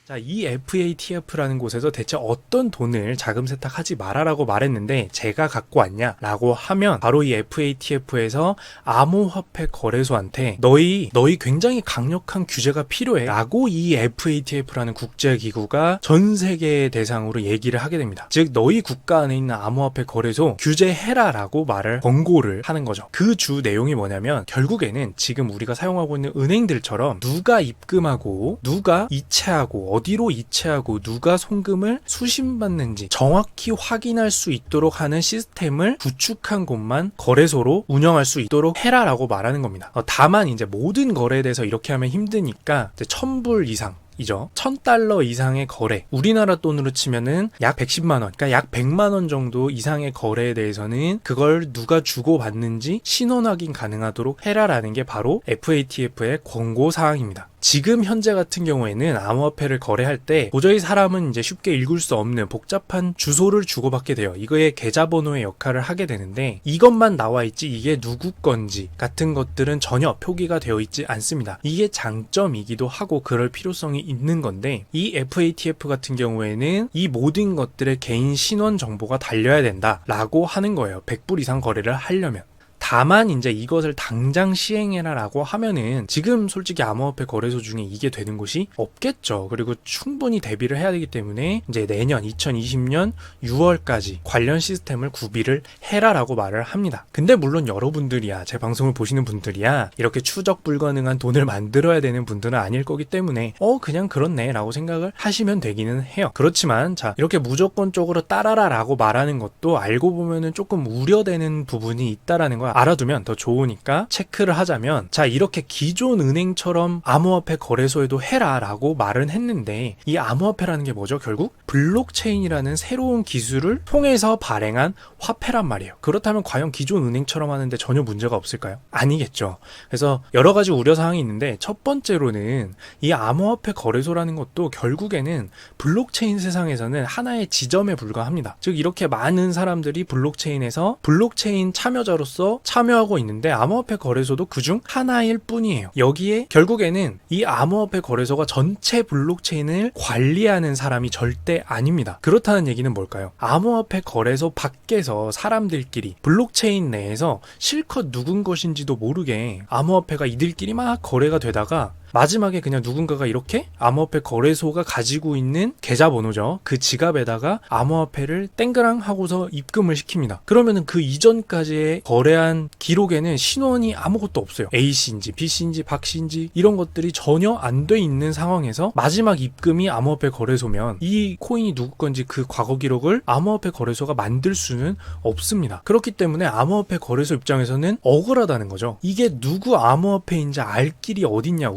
자, 이 FATF라는 곳에서 대체 어떤 돈을 자금 세탁하지 마라라고 말했는데 제가 갖고 왔냐라고 하면 바로 이 FATF에서 암호화폐 거래소한테 너희 굉장히 강력한 규제가 필요해 라고 이 FATF라는 국제기구가 전 세계 대상으로 얘기를 하게 됩니다. 즉 너희 국가 안에 있는 암호화폐 거래소 규제해라 라고 말을 권고를 하는 거죠. 그 주 내용이 뭐냐면 결국에는 지금 우리가 사용하고 있는 은행들처럼 누가 입금하고 누가 이체하고 어디로 이체하고 누가 송금을 수신받는지 정확히 확인할 수 있도록 하는 시스템을 구축한 곳만 거래소로 운영할 수 있도록 해라라고 말하는 겁니다. 다만 이제 모든 거래에 대해서 이렇게 하면 힘드니까 이제 1000불 이상 이죠. $1000 이상의 거래. 우리나라 돈으로 치면은 약 110만 원, 그러니까 약 100만 원 정도 이상의 거래에 대해서는 그걸 누가 주고 받는지 신원 확인 가능하도록 해라라는 게 바로 FATF의 권고 사항입니다. 지금 현재 같은 경우에는 암호화폐를 거래할 때 도저히 사람은 이제 쉽게 읽을 수 없는 복잡한 주소를 주고받게 돼요. 이거의 계좌번호의 역할을 하게 되는데 이것만 나와 있지 이게 누구 건지 같은 것들은 전혀 표기가 되어 있지 않습니다. 이게 장점이기도 하고 그럴 필요성이 있는 건데 이 FATF 같은 경우에는 이 모든 것들의 개인 신원 정보가 달려야 된다라고 하는 거예요. 100불 이상 거래를 하려면. 다만 이제 이것을 당장 시행해라 라고 하면은 지금 솔직히 암호화폐 거래소 중에 이게 되는 곳이 없겠죠. 그리고 충분히 대비를 해야 되기 때문에 이제 내년 2020년 6월까지 관련 시스템을 구비를 해라 라고 말을 합니다. 근데 물론 여러분들이야, 제 방송을 보시는 분들이야 이렇게 추적 불가능한 돈을 만들어야 되는 분들은 아닐 거기 때문에 그냥 그렇네 라고 생각을 하시면 되기는 해요. 그렇지만 자, 이렇게 무조건적으로 따라라 라고 말하는 것도 알고 보면은 조금 우려되는 부분이 있다라는 걸 알아두면 더 좋으니까 체크를 하자면, 자, 이렇게 기존 은행처럼 암호화폐 거래소에도 해라 라고 말은 했는데 이 암호화폐라는 게 뭐죠? 결국 블록체인이라는 새로운 기술을 통해서 발행한 화폐란 말이에요. 그렇다면 과연 기존 은행처럼 하는데 전혀 문제가 없을까요? 아니겠죠. 그래서 여러 가지 우려사항이 있는데 첫 번째로는 이 암호화폐 거래소라는 것도 결국에는 블록체인 세상에서는 하나의 지점에 불과합니다. 즉 이렇게 많은 사람들이 블록체인에서 블록체인 참여자로서 참여하고 있는데 암호화폐 거래소도 그중 하나일 뿐이에요. 여기에 결국에는 이 암호화폐 거래소가 전체 블록체인을 관리하는 사람이 절대 아닙니다. 그렇다는 얘기는 뭘까요? 암호화폐 거래소 밖에서 사람들끼리 블록체인 내에서 실컷 누군 것인지도 모르게 암호화폐가 이들끼리 막 거래가 되다가 마지막에 그냥 누군가가 이렇게 암호화폐 거래소가 가지고 있는 계좌번호죠. 그 지갑에다가 암호화폐를 땡그랑 하고서 입금을 시킵니다. 그러면은 그 이전까지의 거래한 기록에는 신원이 아무것도 없어요. A씨인지 B씨인지 박씨인지 이런 것들이 전혀 안 돼 있는 상황에서 마지막 입금이 암호화폐 거래소면 이 코인이 누구 건지 그 과거 기록을 암호화폐 거래소가 만들 수는 없습니다. 그렇기 때문에 암호화폐 거래소 입장에서는 억울하다는 거죠. 이게 누구 암호화폐인지 알 길이 어딨냐,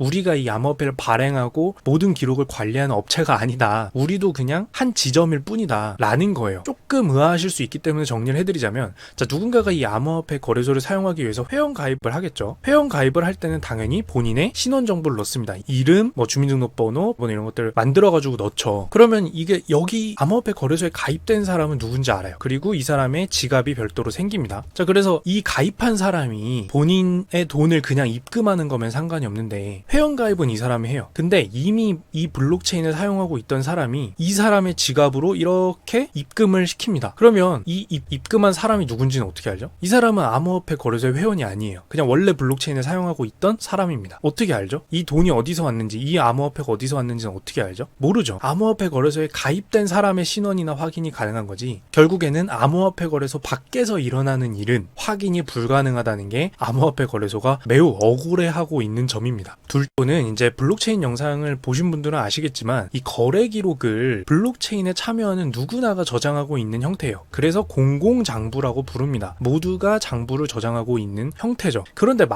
우리가 이 암호화폐를 발행하고 모든 기록을 관리하는 업체가 아니다. 우리도 그냥 한 지점일 뿐이다 라는 거예요. 조금 의아하실 수 있기 때문에 정리를 해드리자면, 자, 누군가가 이 암호화폐 거래소를 사용하기 위해서 회원 가입을 하겠죠. 회원 가입을 할 때는 당연히 본인의 신원 정보를 넣습니다. 이름, 주민등록번호, 이런 것들을 만들어가지고 넣죠. 그러면 이게 여기 암호화폐 거래소에 가입된 사람은 누군지 알아요. 그리고 이 사람의 지갑이 별도로 생깁니다. 자, 그래서 이 가입한 사람이 본인의 돈을 그냥 입금하는 거면 상관이 없는데 회원가입은 이 사람이 해요. 근데 이미 이 블록체인을 사용하고 있던 사람이 이 사람의 지갑으로 이렇게 입금을 시킵니다. 그러면 이 입금한 사람이 누군지는 어떻게 알죠? 이 사람은 암호화폐 거래소의 회원이 아니에요. 그냥 원래 블록체인을 사용하고 있던 사람입니다. 어떻게 알죠? 이 돈이 어디서 왔는지, 이 암호화폐가 어디서 왔는지는 어떻게 알죠? 모르죠. 암호화폐 거래소에 가입된 사람의 신원이나 확인이 가능한 거지, 결국에는 암호화폐 거래소 밖에서 일어나는 일은 확인이 불가능하다는 게 암호화폐 거래소가 매우 억울해하고 있는 점입니다. 둘째는 이제 블록체인 영상을 보신 분들은 아시겠지만 이 거래 기록을 블록체인에 참여하는 누구나가 저장하고 있는 형태예요. 그래서 공공장부라고 부릅니다. 모두가 장부를 저장하고 있는 형태죠. 그런데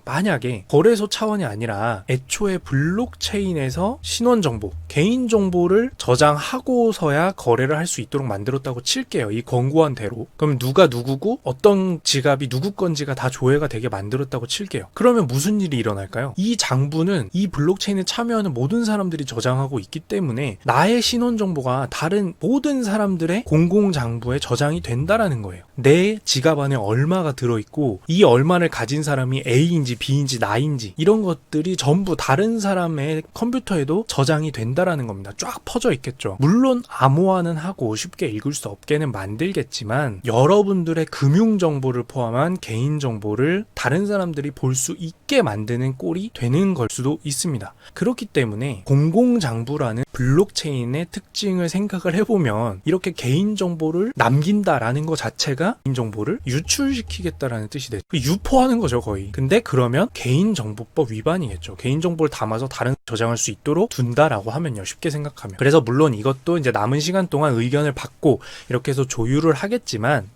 만약에 거래소 차원이 아니라 애초에 블록체인에서 신원정보, 개인정보를 저장하고서야 거래를 할 수 있도록 만들었다고 칠게요. 이 권고한 대로. 그럼 누가 누구고 어떤 지갑이 누구 건지가 다 조회가 되게 만들었다고 칠게요. 그러면 무슨 일이 일어날까요? 이 장부는 이 블록체인에 참여하는 모든 사람들이 저장하고 있기 때문에 나의 신원정보가 다른 모든 사람들의 공공장부에 저장이 된다라는 거예요. 내 지갑 안에 얼마가 들어있고 이 얼마를 가진 사람이 A인지 B인지 나인지 이런 것들이 전부 다른 사람의 컴퓨터에도 저장이 된다라는 겁니다. 쫙 퍼져 있겠죠. 물론 암호화는 하고 쉽게 읽을 수 없게는 만들겠지만 여러분들의 금융 정보를 포함한 개인 정보를 다른 사람들이 볼 수 있게 만드는 꼴이 되는 걸 수도 있습니다. 그렇기 때문에 공공장부라는 블록체인의 특징을 생각을 해보면 이렇게 개인정보를 남긴다라는 것 자체가 개인정보를 유출시키겠다라는 뜻이 되죠. 유포하는 거죠 거의. 근데 그러면 개인정보법 위반이겠죠. 개인정보를 담아서 다른 저장할 수 있도록 둔다라고 하면요. 쉽게 생각하면. 그래서 물론 이것도 이제 남은 시간 동안 의견을 받고 이렇게 해서 조율을 하겠지만